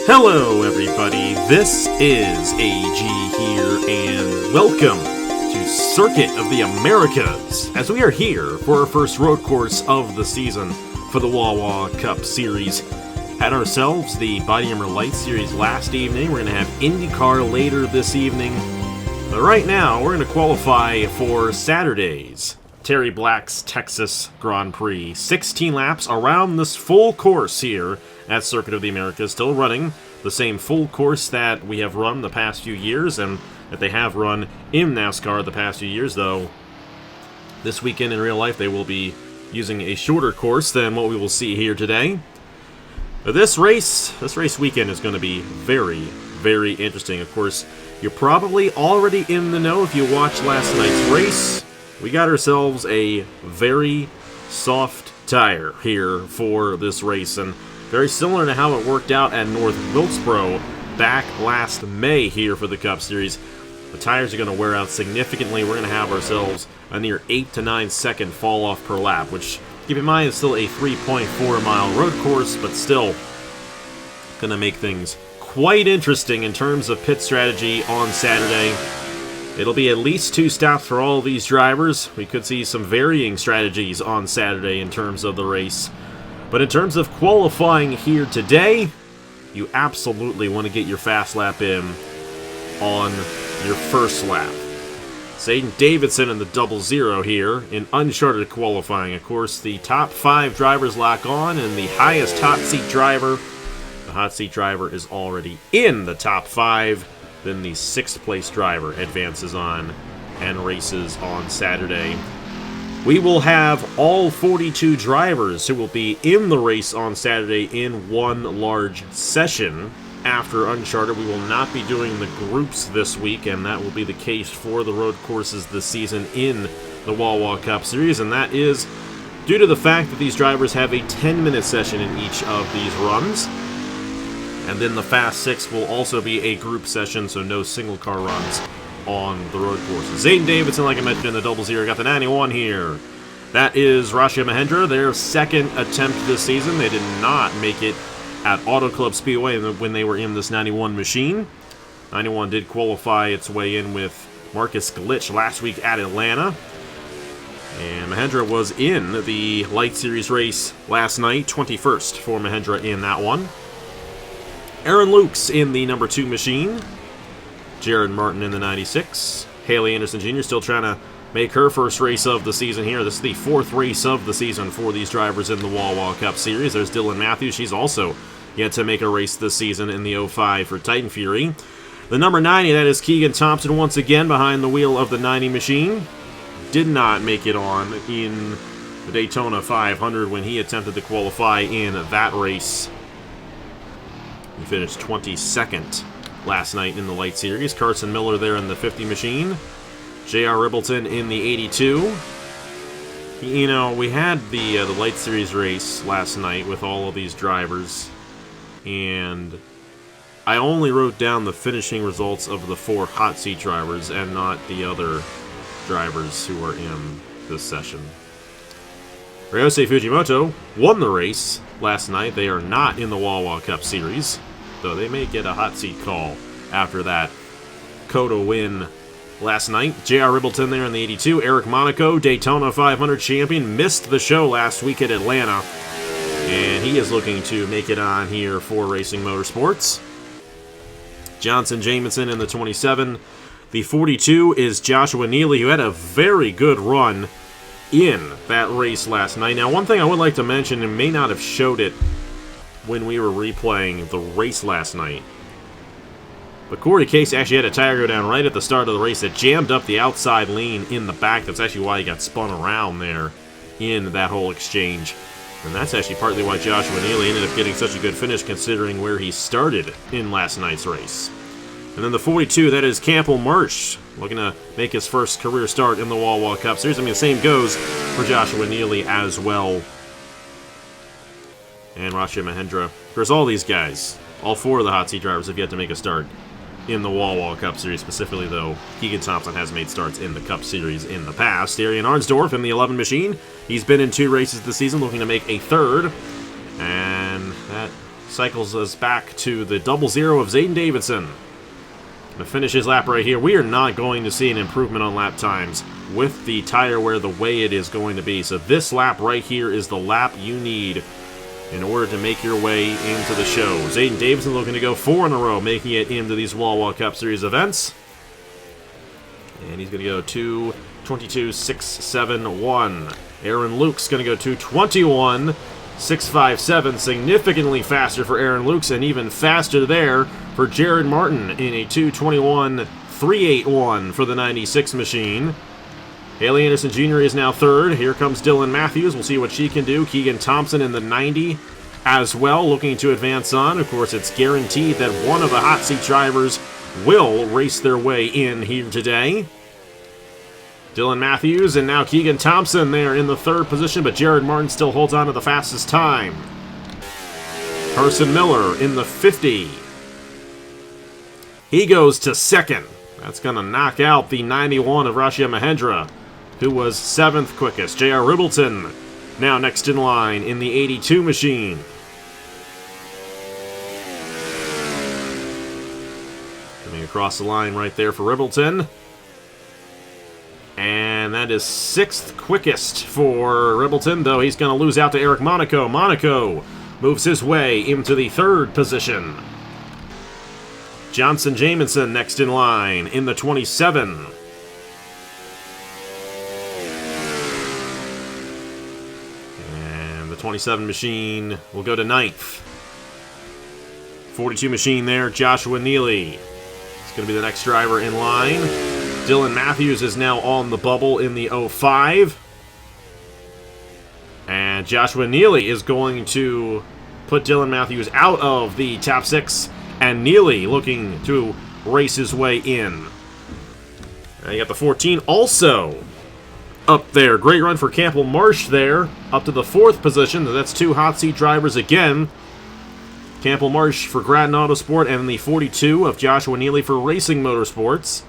Hello everybody, this is AG here, and welcome to Circuit of the Americas, as we are here for our first road course of the season for the Wawa Cup Series. Had ourselves the Body Armor Light Series last evening. We're going to have IndyCar later this evening, but right now we're going to qualify for Saturday's Terry Black's Texas Grand Prix. 16 laps around this full course here at Circuit of the Americas, still running the same full course that we have run the past few years and that they have run in NASCAR the past few years, though this weekend in real life they will be using a shorter course than what we will see here today. But this race weekend is going to be very, very interesting. Of course, you're probably already in the know if you watched last night's race. We got ourselves a very soft tire here for this race, and very similar to how it worked out at North Wilkesboro back last May here for the Cup Series. The tires are going to wear out significantly. We're going to have ourselves a near 8 to 9 second fall off per lap, which, keep in mind, is still a 3.4 mile road course, but still going to make things quite interesting in terms of pit strategy on Saturday. It'll be at least 2 stops for all of these drivers. We could see some varying strategies on Saturday in terms of the race. But in terms of qualifying here today, you absolutely want to get your fast lap in on your first lap. Zayden Davidson in the 0-0 here in uncharted qualifying. Of course, the top 5 drivers lock on, and the highest hot seat driver, the hot seat driver is already in the top 5. Then the 6th place driver advances on and races on Saturday. We will have all 42 drivers who will be in the race on Saturday in one large session. After Uncharted, we will not be doing the groups this week, and that will be the case for the road courses this season in the Wawa Cup Series, and that is due to the fact that these drivers have a 10-minute session in each of these runs. And then the Fast 6 will also be a group session, so no single car runs on the road courses. Zayden Davidson, like I mentioned in the 0-0, got the 91 here. That is Rashia Mahendra, their second attempt this season. They did not make it at Auto Club Speedway when they were in this 91 machine. 91 did qualify its way in with Marcus Glitch last week at Atlanta. And Mahendra was in the Light Series race last night, 21st for Mahendra in that one. Aaron Lukes in the number 2 machine. Jared Martin in the 96. Haley Anderson Jr. still trying to make her first race of the season here. This is the 4th race of the season for these drivers in the Wawa Cup Series. There's Dylan Matthews. She's also yet to make a race this season in the 05 for Titan Fury. The number 90, that is Keegan Thompson once again behind the wheel of the 90 machine. Did not make it on in the Daytona 500 when he attempted to qualify in that race. He finished 22nd last night in the Light Series. Carson Miller there in the 50 machine. J.R. Ribbleton in the 82. You know, we had the Light Series race last night with all of these drivers, and I only wrote down the finishing results of the 4 hot seat drivers and not the other drivers who were in this session. Ryosei Fujimoto won the race last night. They are not in the Wawa Cup Series, though they may get a hot seat call after that COTA win last night. J.R. Ribbleton there in the 82. Eric Monaco, Daytona 500 champion, missed the show last week at Atlanta, and he is looking to make it on here for Racing Motorsports. Johnson Jamison in the 27. The 42 is Joshua Neely, who had a very good run in that race last night. Now, one thing I would like to mention, and may not have showed it when we were replaying the race last night, but Corey Case actually had a tire go down right at the start of the race that jammed up the outside lane in the back. That's actually why he got spun around there in that whole exchange. And that's actually partly why Joshua Neely ended up getting such a good finish considering where he started in last night's race. And then the 42, that is Campbell Marsh, looking to make his first career start in the Wawa Cup Series. I mean, the same goes for Joshua Neely as well. And Rashia Mahendra. Of course, all these guys, all 4 of the hot seat drivers have yet to make a start in the Wawa Cup Series. Specifically, though, Keegan Thompson has made starts in the Cup Series in the past. Arian Arnsdorf in the 11 machine. He's been in 2 races this season, looking to make a 3rd. And that cycles us back to the 00 of Zayden Davidson. To finish his lap right here, we are not going to see an improvement on lap times with the tire wear the way it is going to be. So this lap right here is the lap you need in order to make your way into the show. Zayden Davidson looking to go 4 in a row, making it into these Wawa Cup Series events. And he's going to go 2:22.671. Aaron Luke's going to go 2:21.657. Significantly faster for Aaron Luke's, and even faster there for Jared Martin in a 2:21.381 for the 96 machine. Haley Anderson Jr. is now third. Here comes Dylan Matthews. We'll see what she can do. Keegan Thompson in the 90 as well, looking to advance on. Of course, it's guaranteed that one of the hot seat drivers will race their way in here today. Dylan Matthews and now Keegan Thompson there in the third position, but Jared Martin still holds on to the fastest time. Carson Miller in the 50. He goes to second. That's going to knock out the 91 of Rashia Mahendra, who was 7th quickest. J.R. Ribbleton now next in line in the 82 machine. Coming across the line right there for Ribbleton. And that is 6th quickest for Ribbleton, though he's going to lose out to Eric Monaco. Monaco moves his way into the 3rd position. Johnson Jamison next in line in the 27. And the 27 machine will go to 9th. 42 machine there, Joshua Neely. It's going to be the next driver in line. Dylan Matthews is now on the bubble in the 05. And Joshua Neely is going to put Dylan Matthews out of the top 6. And Neely looking to race his way in. And you got the 14 also up there. Great run for Campbell Marsh there. Up to the 4th position. That's 2 hot seat drivers again. Campbell Marsh for Grattan Autosport and the 42 of Joshua Neely for Racing Motorsports.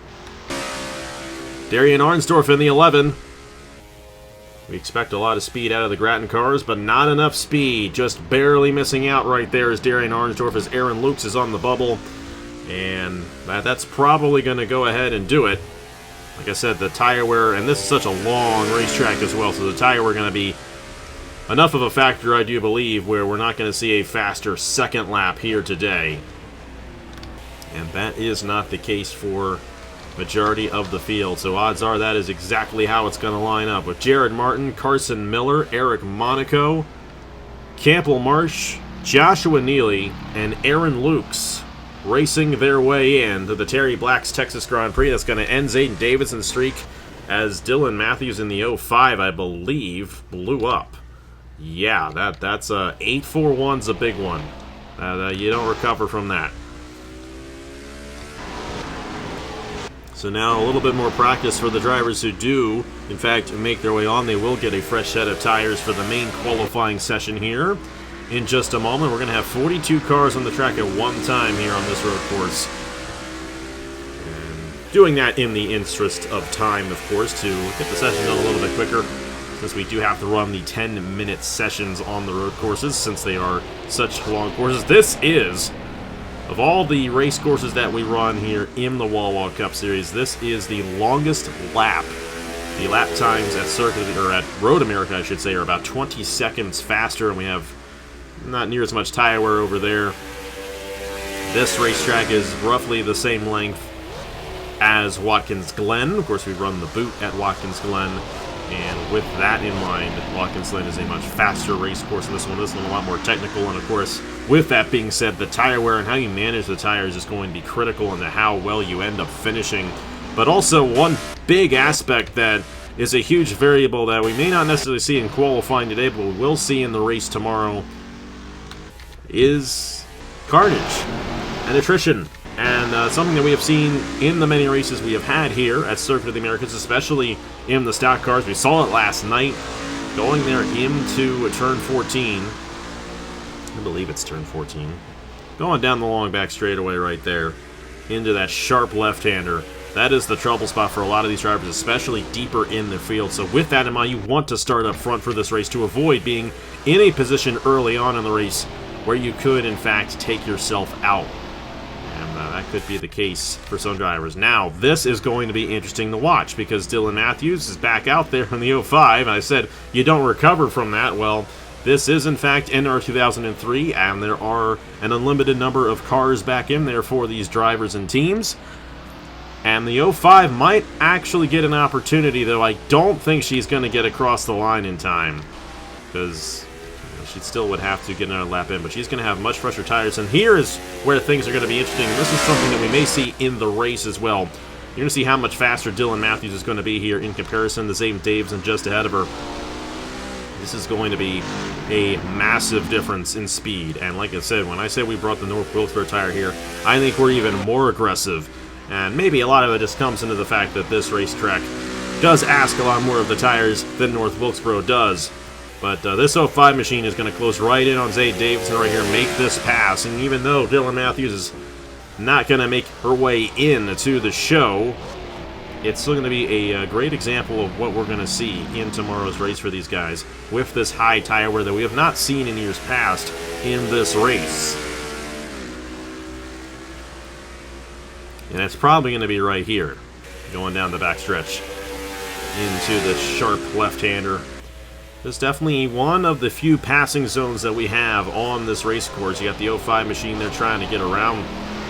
Darian Arnsdorf in the 11. We expect a lot of speed out of the Grattan cars, but not enough speed. Just barely missing out right there as Darian Arnsdorf as Aaron Lukes is on the bubble. And that's probably going to go ahead and do it. Like I said, the tire wear, and this is such a long racetrack as well, so the tire wear going to be enough of a factor, I do believe, where we're not going to see a faster second lap here today. And that is not the case for majority of the field, so odds are that is exactly how it's going to line up, with Jared Martin, Carson Miller, Eric Monaco, Campbell Marsh, Joshua Neely, and Aaron Lukes racing their way in to the Terry Black's Texas Grand Prix. That's going to end Zayden Davidson's streak, as Dylan Matthews in the 05, I believe, blew up. Yeah, that's a 841's a big one. You don't recover from that. So now a little bit more practice for the drivers who do, in fact, make their way on. They will get a fresh set of tires for the main qualifying session here. In just a moment, we're going to have 42 cars on the track at one time here on this road course. And doing that in the interest of time, of course, to get the session done a little bit quicker, since we do have to run the 10-minute sessions on the road courses, since they are such long courses. This is, of all the race courses that we run here in the Wawa Cup Series, this is the longest lap. The lap times at at Road America, I should say, are about 20 seconds faster, and we have not near as much tire wear over there. This racetrack is roughly the same length as Watkins Glen. Of course, we run the boot at Watkins Glen, and with that in mind, Watkins Glen is a much faster race course than this one. This one a lot more technical, and of course, with that being said, the tire wear and how you manage the tires is going to be critical into how well you end up finishing. But also, one big aspect that is a huge variable that we may not necessarily see in qualifying today, but we will see in the race tomorrow, is carnage and attrition. And something that we have seen in the many races we have had here at Circuit of the Americas, especially in the stock cars. We saw it last night, going there into turn 14. I believe it's turn 14. Going down the long back straightaway right there into that sharp left-hander. That is the trouble spot for a lot of these drivers, especially deeper in the field. So with that in mind, you want to start up front for this race to avoid being in a position early on in the race where you could, in fact, take yourself out. And that could be the case for some drivers. Now, this is going to be interesting to watch because Dylan Matthews is back out there in the 05. I said you don't recover from that. Well, this is, in fact, NR2003, and there are an unlimited number of cars back in there for these drivers and teams. And the 05 might actually get an opportunity, though I don't think she's going to get across the line in time. Because she still would have to get another lap in, but she's going to have much fresher tires. And here is where things are going to be interesting. This is something that we may see in the race as well. You're going to see how much faster Dylan Matthews is going to be here in comparison to Zayden Davidson just ahead of her. This is going to be a massive difference in speed. And like I said, when I say we brought the North Wilkesboro tire here, I think we're even more aggressive. And maybe a lot of it just comes into the fact that this racetrack does ask a lot more of the tires than North Wilkesboro does. But this 05 machine is going to close right in on Zayden Davidson right here, make this pass. And even though Dylan Matthews is not going to make her way in to the show, it's still going to be a great example of what we're going to see in tomorrow's race for these guys with this high tire wear that we have not seen in years past in this race. And it's probably going to be right here, going down the backstretch into the sharp left-hander. This is definitely one of the few passing zones that we have on this race course. You got the 05 machine there trying to get around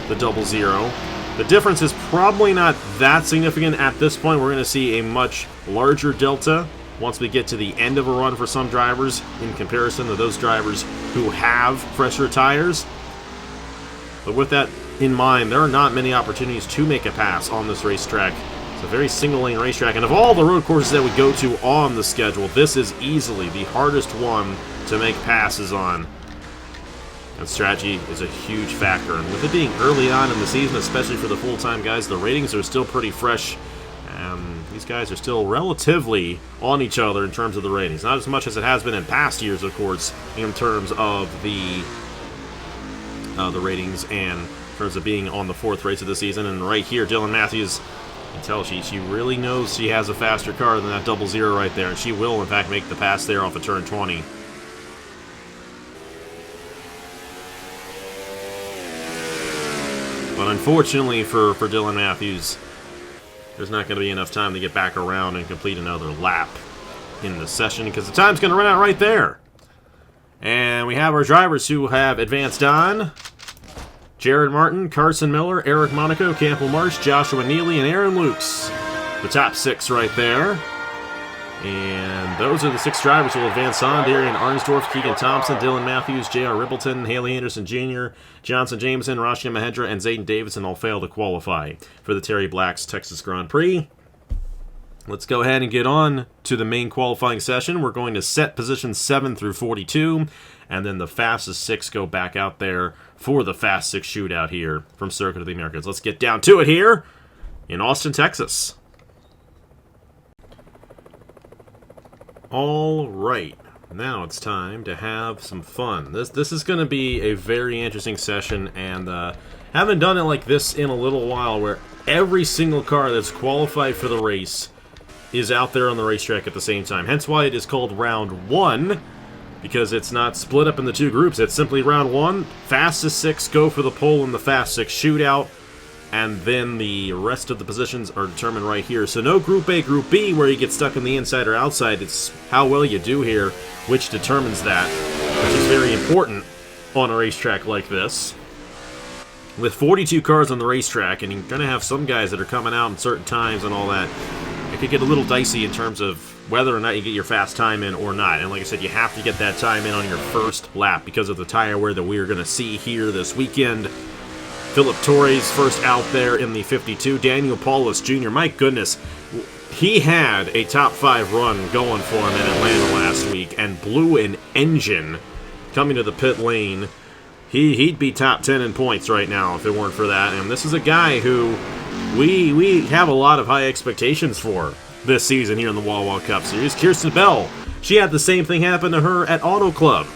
the 00. The difference is probably not that significant at this point. We're going to see a much larger delta once we get to the end of a run for some drivers in comparison to those drivers who have fresher tires. But with that in mind, there are not many opportunities to make a pass on this racetrack. It's a very single-lane racetrack, and of all the road courses that we go to on the schedule, this is easily the hardest one to make passes on. And strategy is a huge factor, and with it being early on in the season, especially for the full-time guys, the ratings are still pretty fresh. These guys are still relatively on each other in terms of the ratings. Not as much as it has been in past years, of course, in terms of the ratings and in terms of being on the fourth race of the season. And right here, Dylan Matthews, you can tell she really knows she has a faster car than that 00 right there, and she will, in fact, make the pass there off of turn 20. But unfortunately for Dylan Matthews, there's not going to be enough time to get back around and complete another lap in the session because the time's going to run out right there. And we have our drivers who have advanced on. Jared Martin, Carson Miller, Eric Monaco, Campbell Marsh, Joshua Neely, and Aaron Lukes. The top six right there. And those are the six drivers who will advance on. Darian Arnsdorf, Keegan Thompson, Dylan Matthews, J.R. Rippleton, Haley Anderson Jr., Johnson Jameson, Rashia Mahendra, and Zayden Davidson all fail to qualify for the Terry Black's Texas Grand Prix. Let's go ahead and get on to the main qualifying session. We're going to set positions 7 through 42, and then the fastest 6 go back out there for the Fast 6 shootout here from Circuit of the Americas. Let's get down to it here in Austin, Texas. All right, now it's time to have some fun. This is going to be a very interesting session, and haven't done it like this in a little while, where every single car that's qualified for the race is out there on the racetrack at the same time. Hence why it is called Round 1, because it's not split up into two groups. It's simply Round 1, fastest 6 go for the pole in the Fast 6 shootout, and then the rest of the positions are determined right here. So no Group A, Group B, where you get stuck on the inside or outside. It's how well you do here, which determines that, which is very important on a racetrack like this. With 42 cars on the racetrack, and you're going to have some guys that are coming out in certain times and all that, it could get a little dicey in terms of whether or not you get your fast time in or not. And like I said, you have to get that time in on your first lap because of the tire wear that we are going to see here this weekend. Philip Torres first out there in the 52. Daniel Paulus Jr., my goodness, he had a top 5 run going for him in Atlanta last week and blew an engine coming to the pit lane. He'd be top 10 in points right now if it weren't for that. And this is a guy who we have a lot of high expectations for this season here in the Wawa Cup Series. Kirsten Bell, she had the same thing happen to her at Auto Club.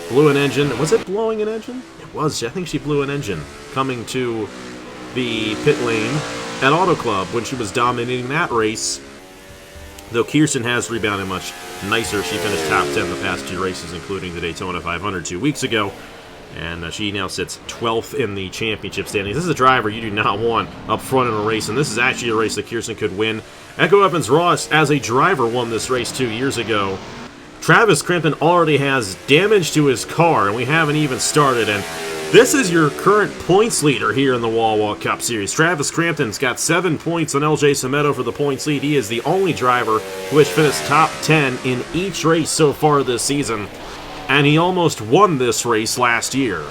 Blew an engine. Was it blowing an engine? It was. I think she blew an engine coming to the pit lane at Auto Club when she was dominating that race. Though Kirsten has rebounded much nicer. She finished top 10 the past 2 races, including the Daytona 500 2 weeks ago. And she now sits 12th in the championship standings. This is a driver you do not want up front in a race, and this is actually a race that Kirsten could win. Echo Evans-Ross, as a driver, won this race 2 years ago. Travis Crampton already has damage to his car, and we haven't even started. And this is your current points leader here in the Wawa Cup Series. Travis Crampton's got 7 points on LJ Semedo for the points lead. He is the only driver who has finished top 10 in each race so far this season. And he almost won this race last year.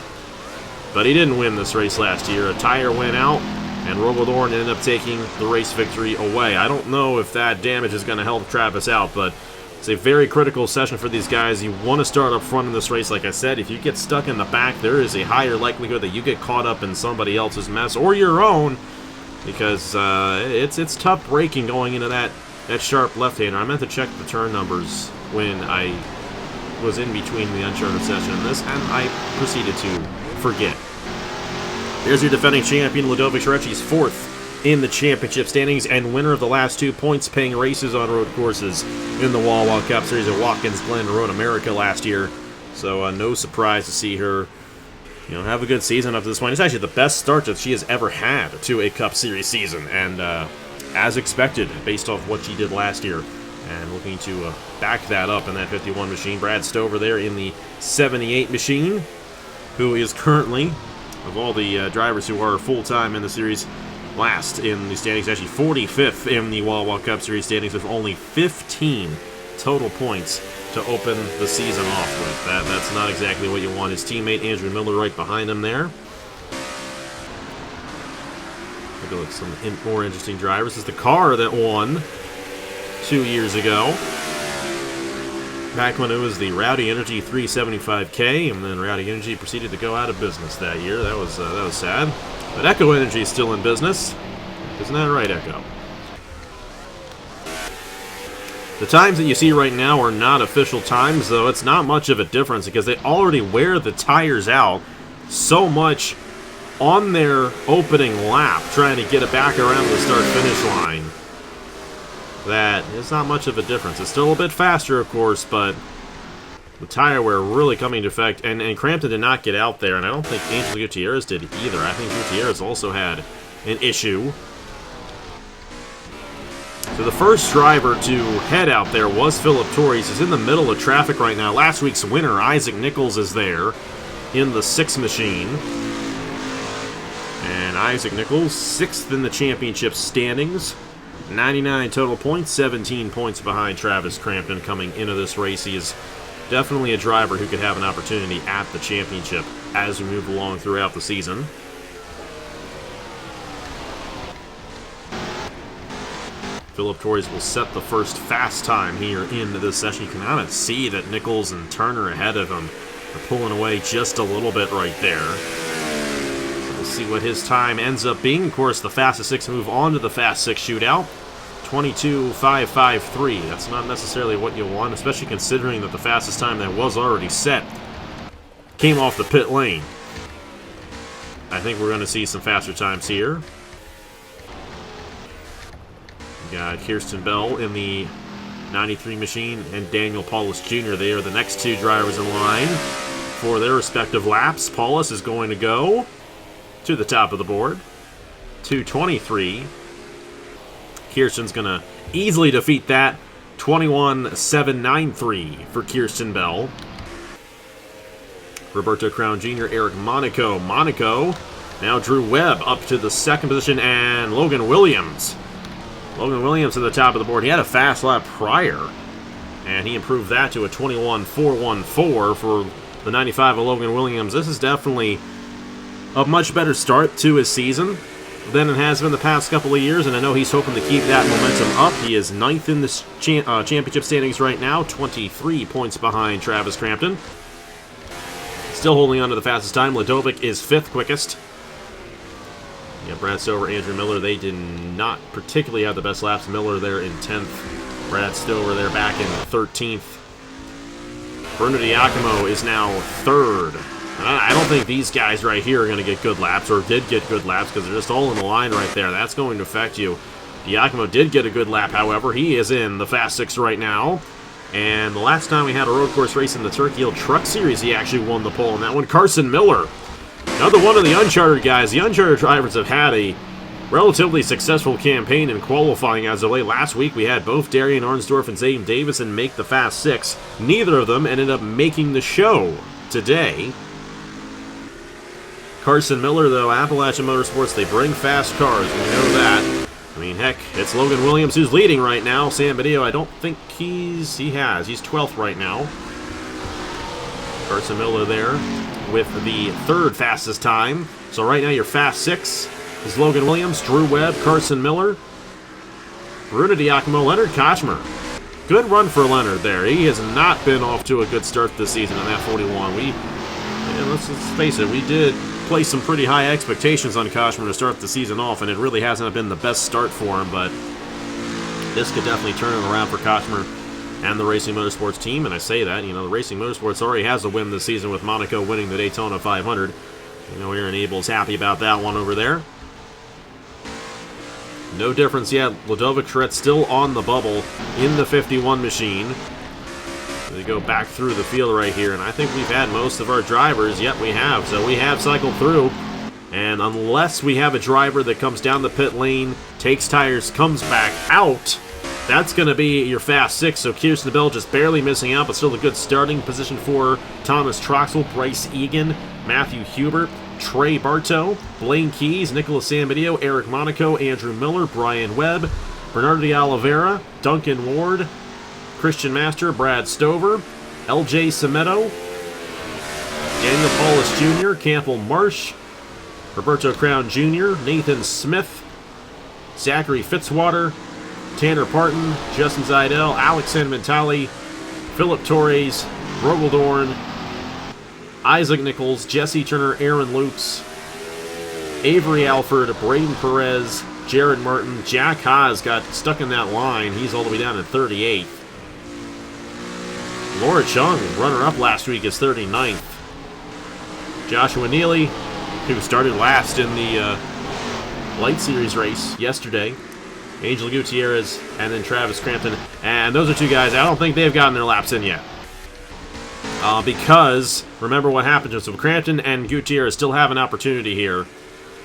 But he didn't win this race last year. A tire went out, and Robodorn ended up taking the race victory away. I don't know if that damage is going to help Travis out, but it's a very critical session for these guys. You want to start up front in this race, like I said. If you get stuck in the back, there is a higher likelihood that you get caught up in somebody else's mess or your own, because it's tough braking going into that sharp left-hander. I meant to check the turn numbers when I was in between the Uncharted session and this, and I proceeded to forget. There's your defending champion, Ludovic Sharecki's 4th in the championship standings and winner of the last 2 points-paying races on road courses in the Wawa Cup Series at Watkins Glen Road America last year. So no surprise to see her, have a good season up to this point. It's actually the best start that she has ever had to a Cup Series season, and as expected, based off what she did last year. And looking to back that up in that 51 machine. Brad Stover there in the 78 machine, who is currently, of all the drivers who are full-time in the series, last in the standings. Actually 45th in the Wawa Cup Series standings with only 15 total points to open the season off with. That's not exactly what you want. His teammate Andrew Miller right behind him there. Look at some more interesting drivers. This is the car that won 2 years ago, back when it was the Rowdy Energy 375K, and then Rowdy Energy proceeded to go out of business that year. That was sad. But Echo Energy is still in business. Isn't that right, Echo? The times that you see right now are not official times, though. It's not much of a difference because they already wear the tires out so much on their opening lap, trying to get it back around the start-finish line, that it's not much of a difference. It's still a bit faster, of course, but the tire wear really coming into effect. And Crampton did not get out there, and I don't think Angel Gutierrez did either. I think Gutierrez also had an issue. So the first driver to head out there was Philip Torres. He's in the middle of traffic right now. Last week's winner, Isaac Nichols, is there in the 6 machine. And Isaac Nichols, 6th in the championship standings. 99 total points, 17 points behind Travis Crampton coming into this race. He is definitely a driver who could have an opportunity at the championship as we move along throughout the season. Philip Torres will set the first fast time here in this session. You can kind of see that Nichols and Turner ahead of him are pulling away just a little bit right there. So we'll see what his time ends up being. Of course, the fastest 6 move on to the fast 6 shootout. 22.553. That's not necessarily what you want, especially considering that the fastest time that was already set came off the pit lane. I think we're going to see some faster times here. We got Kirsten Bell in the 93 machine and Daniel Paulus Jr. They are the next 2 drivers in line for their respective laps. Paulus is going to go to the top of the board. 2:23. Kirsten's going to easily defeat that. 21.793 for Kirsten Bell. Roberto Crown Jr., Eric Monaco. Monaco, now Drew Webb up to the 2nd position, and Logan Williams. Logan Williams at the top of the board. He had a fast lap prior, and he improved that to a 21.414 for the 95 of Logan Williams. This is definitely a much better start to his season than it has been the past couple of years, and I know he's hoping to keep that momentum up. He is 9th in the championship standings right now, 23 points behind Travis Crampton. Still holding on to the fastest time. Ludovic is 5th quickest. Yeah, Brad Stover, Andrew Miller, they did not particularly have the best laps. Miller there in 10th. Brad Stover there back in 13th. Bruno Diacomo is now 3rd. I don't think these guys right here are going to get good laps, or did get good laps, because they're just all in the line right there. That's going to affect you. Diacomo did get a good lap, however. He is in the fast 6 right now. And the last time we had a road course race in the Turkey Hill Truck Series, he actually won the pole. And that one, Carson Miller. Another one of the Uncharted guys. The Uncharted drivers have had a relatively successful campaign in qualifying as of late. Last week we had both Darian Arnsdorf and Zayden Davison make the Fast Six. Neither of them ended up making the show today. Carson Miller, though, Appalachian Motorsports, they bring fast cars. We know that. I mean, heck, it's Logan Williams who's leading right now. Sam Badillo, I don't think he's 12th right now. Carson Miller there with the third fastest time. So right now your Fast Six is Logan Williams, Drew Webb, Carson Miller, Bruno Diacomo, Leonard Kochmer. Good run for Leonard there. He has not been off to a good start this season on that 41. Let's face it, we did place some pretty high expectations on Kochmer to start the season off, and it really hasn't been the best start for him, but this could definitely turn it around for Kochmer and the Racing Motorsports team. And I say that, the Racing Motorsports already has a win this season with Monaco winning the Daytona 500. Aaron Abel's happy about that one over there. No difference yet. Ludovic Charet still on the bubble in the 51 machine. We go back through the field right here, and I think we've had most of our drivers. Yep, we have. So we have cycled through, and unless we have a driver that comes down the pit lane, takes tires, comes back out, that's going to be your Fast Six. So Kirsten Bell just barely missing out, but still a good starting position for Thomas Troxel, Bryce Egan, Matthew Hubert, Trey Bartow, Blaine Keys, Nicholas Sambidio, Eric Monaco, Andrew Miller, Brian Webb, Bernardo de Oliveira, Duncan Ward, Christian Master, Brad Stover, LJ Semedo, Daniel Paulus Jr., Campbell Marsh, Roberto Crown Jr., Nathan Smith, Zachary Fitzwater, Tanner Parton, Justin Zidell, Alex Sanmentali, Philip Torres, Rogaldorn, Isaac Nichols, Jesse Turner, Aaron Lukes, Avery Alford, Braden Perez, Jared Martin. Jack Haas got stuck in that line. He's all the way down at 38th. Laura Chung, runner-up last week, is 39th. Joshua Neely, who started last in the Light Series race yesterday. Angel Gutierrez, and then Travis Crampton. And those are two guys, I don't think they've gotten their laps in yet. Because, remember what happened. So Crampton and Gutierrez still have an opportunity here.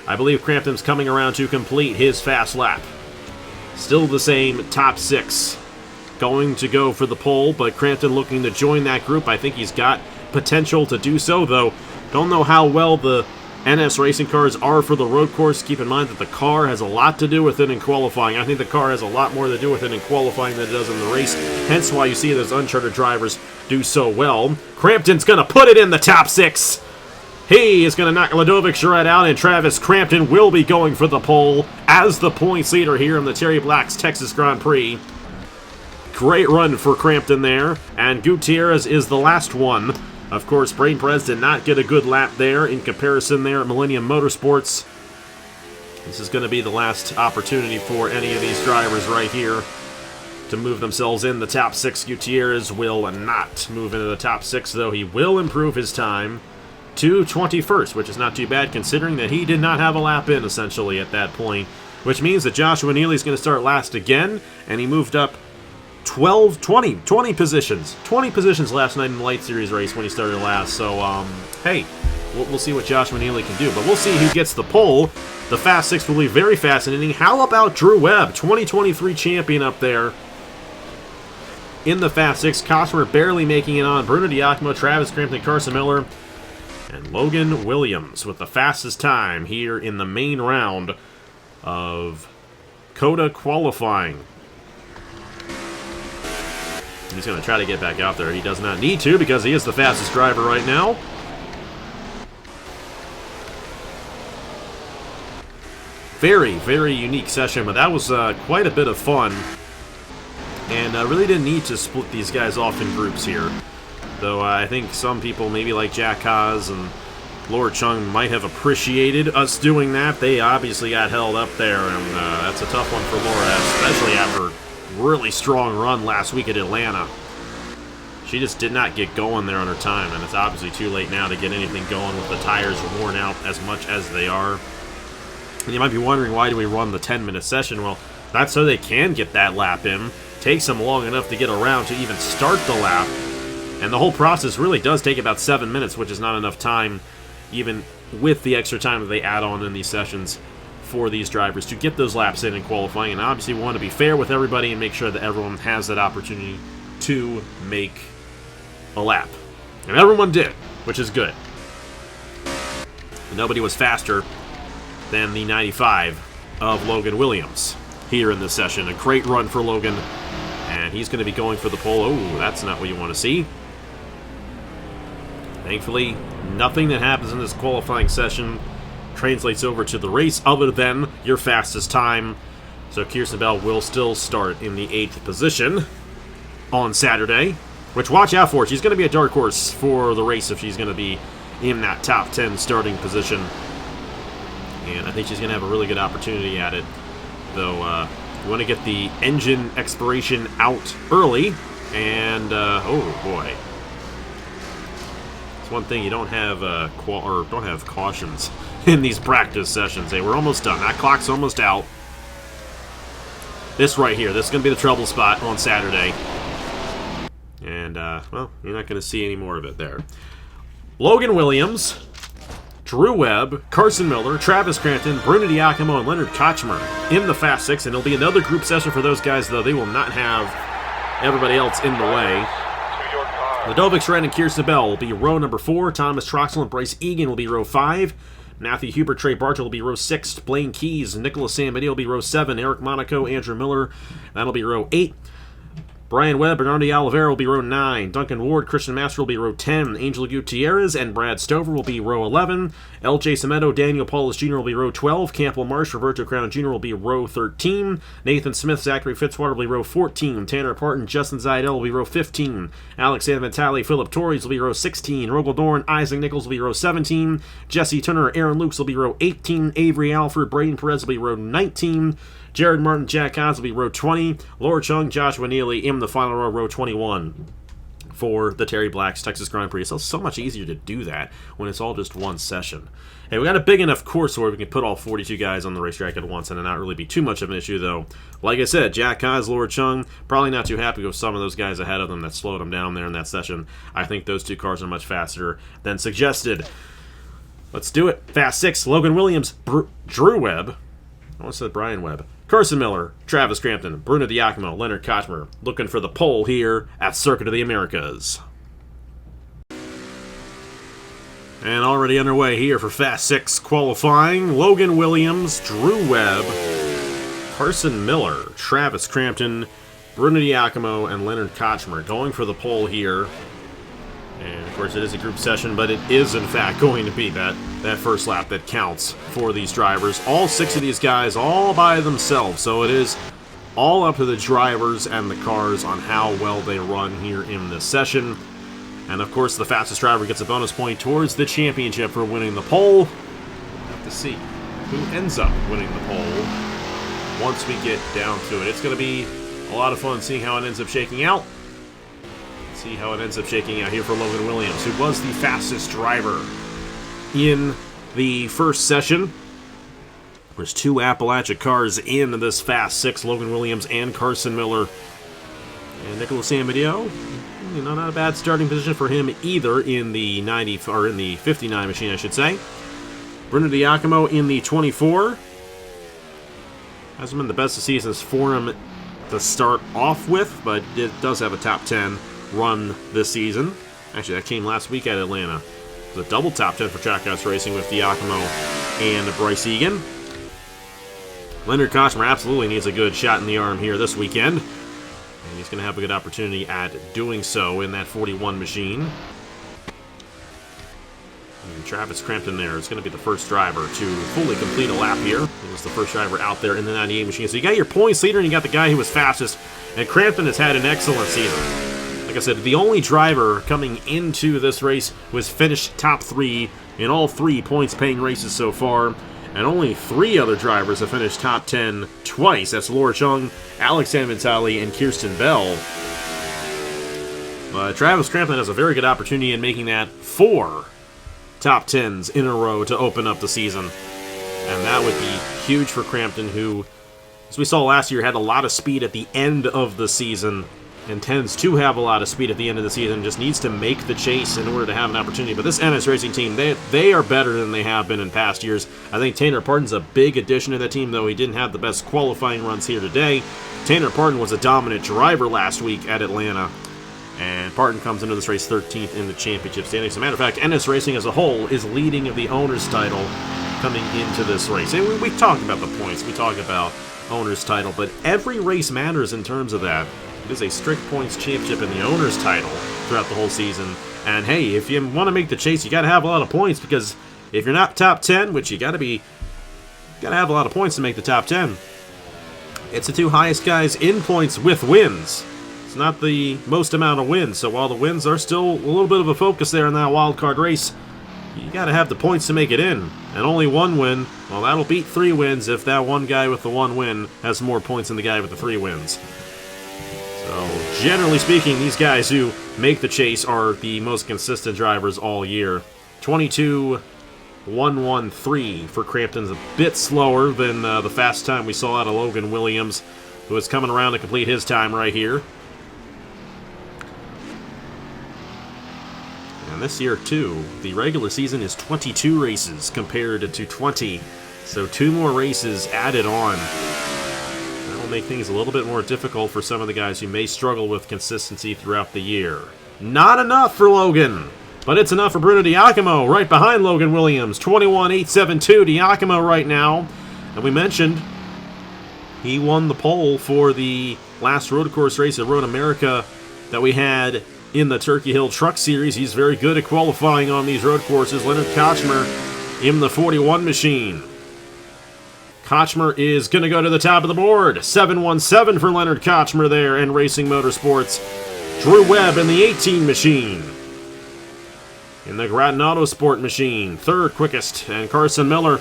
I believe Crampton's coming around to complete his fast lap. Still the same top six. Going to go for the pole, but Crampton looking to join that group. I think he's got potential to do so, though. Don't know how well the NS racing cars are for the road course. Keep in mind that the car has a lot to do with it in qualifying. I think the car has a lot more to do with it in qualifying than it does in the race. Hence why you see those Uncharted drivers do so well. Crampton's going to put it in the top six. He is going to knock Ludovic Charet out, and Travis Crampton will be going for the pole as the points leader here in the Terry Black's Texas Grand Prix. Great run for Crampton there, and Gutierrez is the last one. Of course, Braden Perez did not get a good lap there in comparison there at Millennium Motorsports. This is going to be the last opportunity for any of these drivers right here to move themselves in the top six. Gutierrez will not move into the top six, though he will improve his time to 21st, which is not too bad considering that he did not have a lap in, essentially, at that point. Which means that Joshua Neely is going to start last again, and he moved up 20 positions. 20 positions last night in the Light Series race when he started last. So, hey, we'll see what Joshua Neely can do. But we'll see who gets the pole. The Fast Six will be very fascinating. How about Drew Webb, 2023 champion up there in the Fast Six? Kochmer barely making it on. Bruno Diacomo, Travis Crampton, Carson Miller, and Logan Williams with the fastest time here in the main round of COTA qualifying. He's going to try to get back out there. He does not need to because he is the fastest driver right now. Very, very unique session, but that was quite a bit of fun. And really didn't need to split these guys off in groups here. Though I think some people, maybe like Jack Haas and Laura Chung, might have appreciated us doing that. They obviously got held up there, and that's a tough one for Laura, especially after really strong run last week at Atlanta. She just did not get going there on her time, and it's obviously too late now to get anything going with the tires worn out as much as they are. And you might be wondering, why do we run the 10-minute session? Well, that's so they can get that lap in. takes them long enough to get around to even start the lap. And the whole process really does take about 7 minutes, which is not enough time, even with the extra time that they add on in these sessions for these drivers to get those laps in qualifying. And obviously we want to be fair with everybody and make sure that everyone has that opportunity to make a lap. And everyone did, which is good. Nobody was faster than the 95 of Logan Williams here in this session. A great run for Logan, and he's going to be going for the pole. Oh, that's not what you want to see. Thankfully, nothing that happens in this qualifying session translates over to the race other than your fastest time. So Kirsten Bell will still start in the 8th position on Saturday, which watch out for. She's going to be a dark horse for the race if she's going to be in that top 10 starting position. And I think she's going to have a really good opportunity at it. Though, you want to get the engine expiration out early. And, oh boy. It's one thing, you don't have don't have cautions in these practice sessions. Hey, we're almost done. That clock's almost out. This right here, this is going to be the trouble spot on Saturday. And, well, you're not going to see any more of it there. Logan Williams, Drew Webb, Carson Miller, Travis Crampton, Bruno Diacomo, and Leonard Kochmer in the Fast Six. And it'll be another group session for those guys, though. They will not have everybody else in the way. Ludovic Schred and Kirsten Bell will be row number 4. Thomas Troxel and Bryce Egan will be row 5. Matthew Huber, Trey Bartle will be row 6. Blaine Keys, Nicholas Samedi will be row 7. Eric Monaco, Andrew Miller, that'll be row 8. Brian Webb, Bernardo Oliveira will be row 9. Duncan Ward, Christian Master will be row 10. Angel Gutierrez and Brad Stover will be row 11. L.J. Cemento, Daniel Paulus Jr. will be row 12. Campbell Marsh, Roberto Crown Jr. will be row 13. Nathan Smith, Zachary Fitzwater will be row 14. Tanner Parton, Justin Zaidel will be row 15. Alex Vitale, Philip Torres will be row 16. Rogel Dorn, Isaac Nichols will be row 17. Jesse Turner, Aaron Lukes will be row 18. Avery Alford, Braden Perez will be row 19. Jared Martin, Jack Haas will be row 20. Laura Chung, Joshua Neely in the final row 21 for the Terry Black's Texas Grand Prix. It's so much easier to do that when it's all just one session. Hey, we got a big enough course where we can put all 42 guys on the racetrack at once and it not really be too much of an issue, though. Like I said, Jack Haas, Laura Chung, probably not too happy with some of those guys ahead of them that slowed them down there in that session. I think those two cars are much faster than suggested. Let's do it. Fast 6, Logan Williams, Drew Webb. I almost said Brian Webb. Carson Miller, Travis Crampton, Bruno Diacomo, Leonard Kochmer, looking for the pole here at Circuit of the Americas. And already underway here for Fast 6 qualifying. Logan Williams, Drew Webb, Carson Miller, Travis Crampton, Bruno Diacomo, and Leonard Kochmer going for the pole here. And, of course, it is a group session, but it is, in fact, going to be that first lap that counts for these drivers. All 6 of these guys all by themselves, so it is all up to the drivers and the cars on how well they run here in this session. And, of course, the fastest driver gets a bonus point towards the championship for winning the pole. We'll have to see who ends up winning the pole once we get down to it. It's going to be a lot of fun seeing how it ends up shaking out. See how it ends up shaking out here for Logan Williams, who was the fastest driver in the first session. There's 2 Appalachia cars in this Fast 6, Logan Williams and Carson Miller. And Nicholas Samedeo, not a bad starting position for him either in the 59 machine, I should say. Bruno Diacomo in the 24. Hasn't been the best of seasons for him to start off with, but it does have a top 10 run this season. Actually, that came last week at Atlanta. It was a double top 10 for Trackhouse Racing with Diacomo and Bryce Egan. Leonard Kochmer absolutely needs a good shot in the arm here this weekend, and he's going to have a good opportunity at doing so in that 41 machine. And Travis Crampton there is going to be the first driver to fully complete a lap here. He was the first driver out there in the 98 machine. So you got your points leader and you got the guy who was fastest, and Crampton has had an excellent season. Like I said, the only driver coming into this race was finished top 3 in all 3 points-paying races so far, and only 3 other drivers have finished top 10 twice. That's Laura Chung, Alex Vitale, and Kirsten Bell. Travis Crampton has a very good opportunity in making that 4 top 10s in a row to open up the season, and that would be huge for Crampton, who as we saw last year, had a lot of speed at the end of the season, and tends to have a lot of speed at the end of the season, just needs to make the chase in order to have an opportunity. But this NS Racing team, they are better than they have been in past years. I think Tanner Parton's a big addition to that team, though he didn't have the best qualifying runs here today. Tanner Parton was a dominant driver last week at Atlanta, and Parton comes into this race 13th in the championship standings. As a matter of fact, NS Racing as a whole is leading of the owner's title coming into this race. And we talked about the points, we talk about owner's title, but every race matters in terms of that. It is a strict points championship in the owner's title throughout the whole season. And hey, if you want to make the chase, you got to have a lot of points, because if you're not top 10, which you got to have a lot of points to make the top 10. It's the two highest guys in points with wins. It's not the most amount of wins. So while the wins are still a little bit of a focus there in that wild card race, you got to have the points to make it in. And only one win, well, that'll beat 3 wins if that one guy with the 1 win has more points than the guy with the 3 wins. So, generally speaking, these guys who make the chase are the most consistent drivers all year. 22.113 for Crampton's a bit slower than the fast time we saw out of Logan Williams, who is coming around to complete his time right here. And this year, too, the regular season is 22 races compared to 20, so 2 more races added on. Make things a little bit more difficult for some of the guys who may struggle with consistency throughout the year. Not enough for Logan, but it's enough for Bruno Diacomo right behind Logan Williams. 21.872 Diacomo right now. And we mentioned he won the pole for the last road course race at Road America that we had in the Turkey Hill Truck Series. He's very good at qualifying on these road courses. Leonard Kochmer in the 41 machine. Kochmer is going to go to the top of the board. 717 for Leonard Kochmer there in Racing Motorsports. Drew Webb in the 18 machine. In the Grattan Autosport machine, 3rd quickest. And Carson Miller,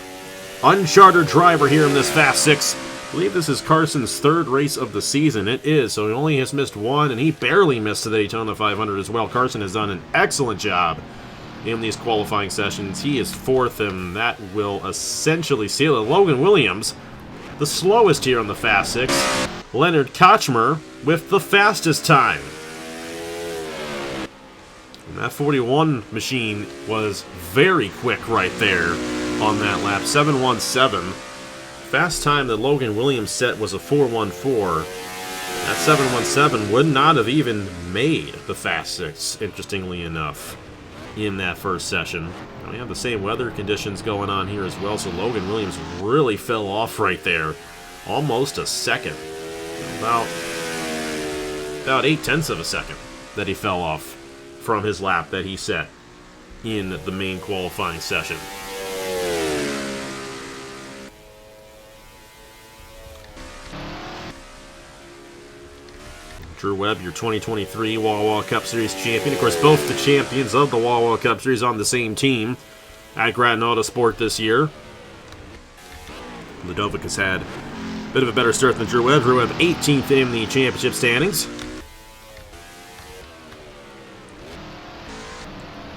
unchartered driver here in this Fast 6. I believe this is Carson's 3rd race of the season. It is, so he only has missed 1, and he barely missed the Daytona 500 as well. Carson has done an excellent job in these qualifying sessions. He is 4th, and that will essentially seal it. Logan Williams, the slowest here on the Fast 6. Leonard Kochmer with the fastest time. And that 41 machine was very quick right there on that lap. 717. Fast time that Logan Williams set was a 414. That 717 would not have even made the Fast 6, interestingly enough, in that first session. And we have the same weather conditions going on here as well, so Logan Williams really fell off right there. Almost a second. About 0.8 of a second that he fell off from his lap that he set in the main qualifying session. Drew Webb, your 2023 Wawa Cup Series champion. Of course, both the champions of the Wawa Cup Series on the same team at Grattan Autosport this year. Ludovic has had a bit of a better start than Drew Webb. Drew Webb 18th in the championship standings.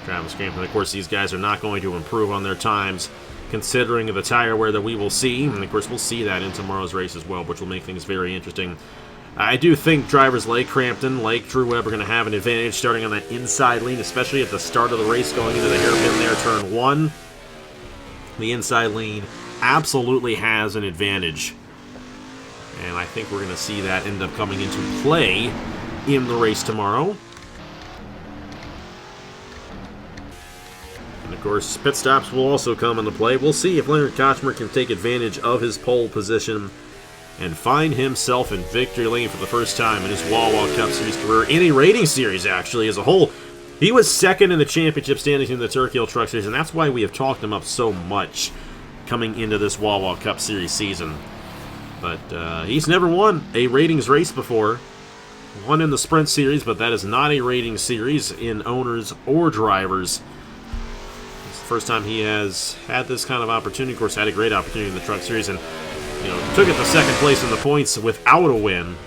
Travis Crampton, of course, these guys are not going to improve on their times considering the tire wear that we will see. And, of course, we'll see that in tomorrow's race as well, which will make things very interesting. I do think drivers like Crampton, like Drew Webb, are going to have an advantage starting on that inside lane, especially at the start of the race going into the hairpin there, turn 1. The inside lane absolutely has an advantage. And I think we're going to see that end up coming into play in the race tomorrow. And of course, pit stops will also come into play. We'll see if Leonard Kochmer can take advantage of his pole position and find himself in victory lane for the first time in his Wawa Cup Series career, in a rating series, actually, as a whole. He was 2nd in the championship standings in the Turkey Hill Truck Series, and that's why we have talked him up so much coming into this Wawa Cup Series season. But he's never won a ratings race before. Won in the Sprint Series, but that is not a rating series in owners or drivers. It's the first time he has had this kind of opportunity. Of course, had a great opportunity in the Truck Series, and took it to 2nd place in the points without a win.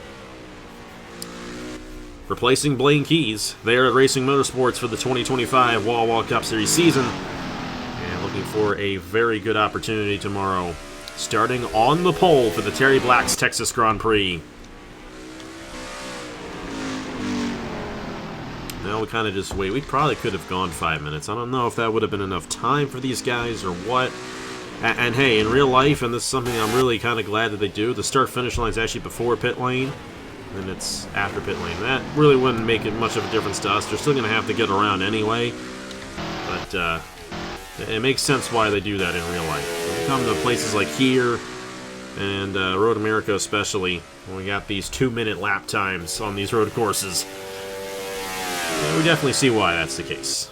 Replacing Blaine Keys there at Racing Motorsports for the 2025 Wawa Cup Series season. And looking for a very good opportunity tomorrow. starting on the pole for the Terry Black's Texas Grand Prix. Now we kind of just wait. We probably could have gone 5 minutes. I don't know if that would have been enough time for these guys or what. And hey, in real life, and this is something I'm really kind of glad that they do, the start-finish line is actually before pit lane, and it's after pit lane. That really wouldn't make it much of a difference to us. They're still going to have to get around anyway, but it makes sense why they do that in real life. When we come to places like here, and Road America especially, when we got these 2-minute lap times on these road courses, we definitely see why that's the case.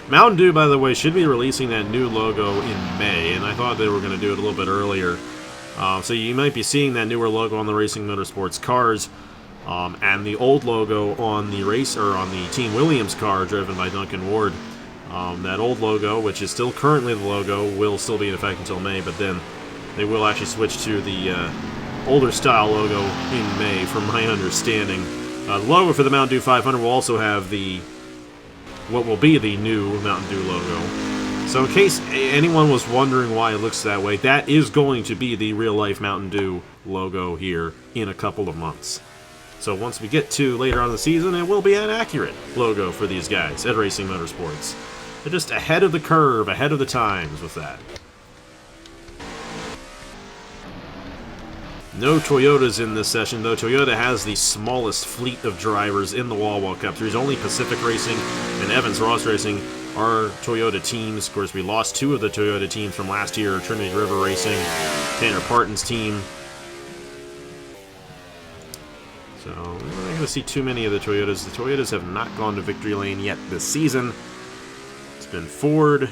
Mountain Dew, by the way, should be releasing that new logo in May, and I thought they were going to do it a little bit earlier. So you might be seeing that newer logo on the Racing Motorsports cars, and the old logo on the Team Williams car driven by Duncan Ward. That old logo, which is still currently the logo, will still be in effect until May, but then they will actually switch to the older style logo in May, from my understanding. The logo for the Mountain Dew 500 will also have what will be the new Mountain Dew logo. So in case anyone was wondering why it looks that way, that is going to be the real-life Mountain Dew logo here in a couple of months. So once we get to later on in the season, it will be an accurate logo for these guys at Racing Motorsports. They're just ahead of the curve, ahead of the times with that. No Toyotas in this session, though. Toyota has the smallest fleet of drivers in the Wawa Cup Series. Only Pacific Racing and Evans-Ross Racing are Toyota teams. Of course, we lost 2 of the Toyota teams from last year. Trinity River Racing, Tanner Parton's team. So, we're not going to see too many of the Toyotas. The Toyotas have not gone to victory lane yet this season. It's been Ford,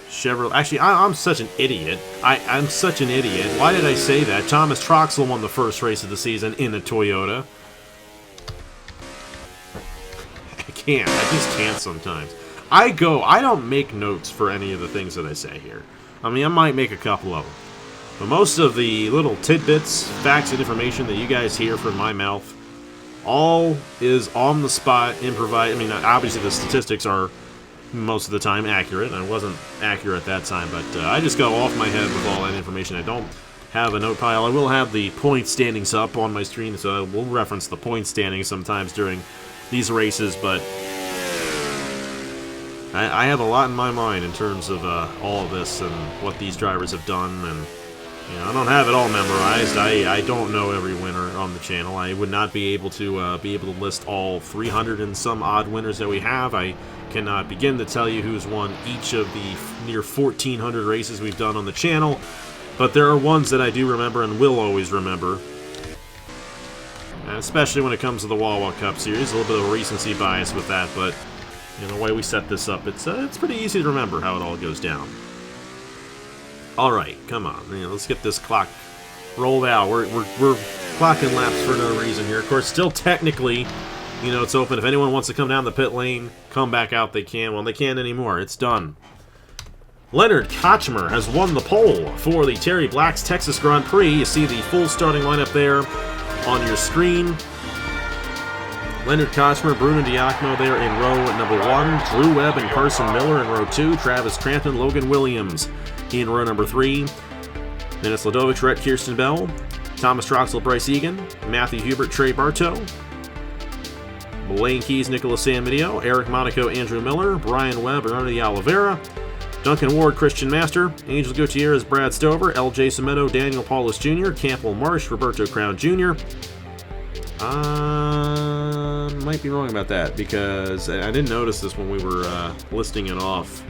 Chevrolet. Actually, I'm such an idiot. I'm such an idiot. Why did I say that? Thomas Troxel won the first race of the season in a Toyota. I just can't sometimes. I don't make notes for any of the things that I say here. I mean, I might make a couple of them. But most of the little tidbits, facts, and information that you guys hear from my mouth, all is on the spot, improvised. I mean, obviously the statistics are most of the time accurate. I wasn't accurate that time, but I just go off my head with all that information. I don't have a note pile. I will have the point standings up on my screen, so we'll reference the point standings sometimes during these races, but I have a lot in my mind in terms of all of this and what these drivers have done, and I don't have it all memorized. I don't know every winner on the channel. I would not be able to list all 300 and some odd winners that we have. I cannot begin to tell you who's won each of the near 1,400 races we've done on the channel, but there are ones that I do remember and will always remember, and especially when it comes to the Wawa Cup Series. A little bit of a recency bias with that, but the way we set this up, it's pretty easy to remember how it all goes down. All right, come on, let's get this clock rolled out. We're clocking laps for no reason here. Of course, still technically, it's open. If anyone wants to come down the pit lane, come back out, they can. Well, they can't anymore. It's done. Leonard Kochmer has won the pole for the Terry Black's Texas Grand Prix. You see the full starting lineup there on your screen. Leonard Kochmer, Bruno Diacono there in row number 1. Drew Webb and Carson Miller in row 2. Travis Crampton, Logan Williams in row number 3. Dennis Ladovich, Rhett Kirsten Bell. Thomas Troxel, Bryce Egan. Matthew Hubert, Trey Bartow. Lane Keys, Nicholas Sanmedeo. Eric Monaco, Andrew Miller. Brian Webb, Bernardo de Oliveira. Duncan Ward, Christian Master. Angel Gutierrez, Brad Stover. L.J. Semedo, Daniel Paulus Jr. Campbell Marsh, Roberto Crown Jr. Might be wrong about that, because I didn't notice this when we were listing it off.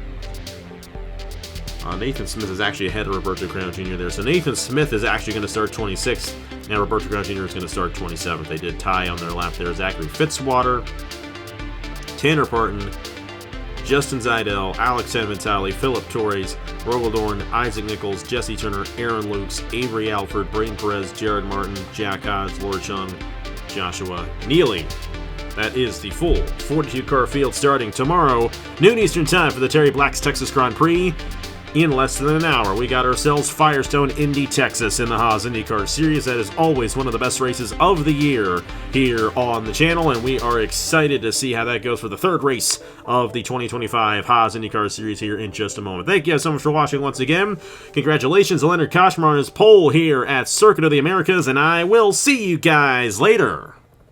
Nathan Smith is actually ahead of Roberto Crown Jr. there. So Nathan Smith is actually going to start 26th, and Roberto Crown Jr. is going to start 27th. They did tie on their lap there. Zachary Fitzwater, Tanner Parton, Justin Zidell, Alex Sanvitali, Philip Torres, Rogaldorn, Isaac Nichols, Jesse Turner, Aaron Lukes, Avery Alford, Braden Perez, Jared Martin, Jack Hodge, Lord Chung, Joshua Neely. That is the full 42-car field starting tomorrow, noon Eastern Time, for the Terry Black's Texas Grand Prix. in less than an hour. We got ourselves Firestone, Indy, Texas in the Haas IndyCar Series. That is always one of the best races of the year here on the channel, and we are excited to see how that goes for the third race of the 2025 Haas IndyCar Series here in just a moment. Thank you guys so much for watching once again. Congratulations to Leonard Koshmar on his pole here at Circuit of the Americas, and I will see you guys later.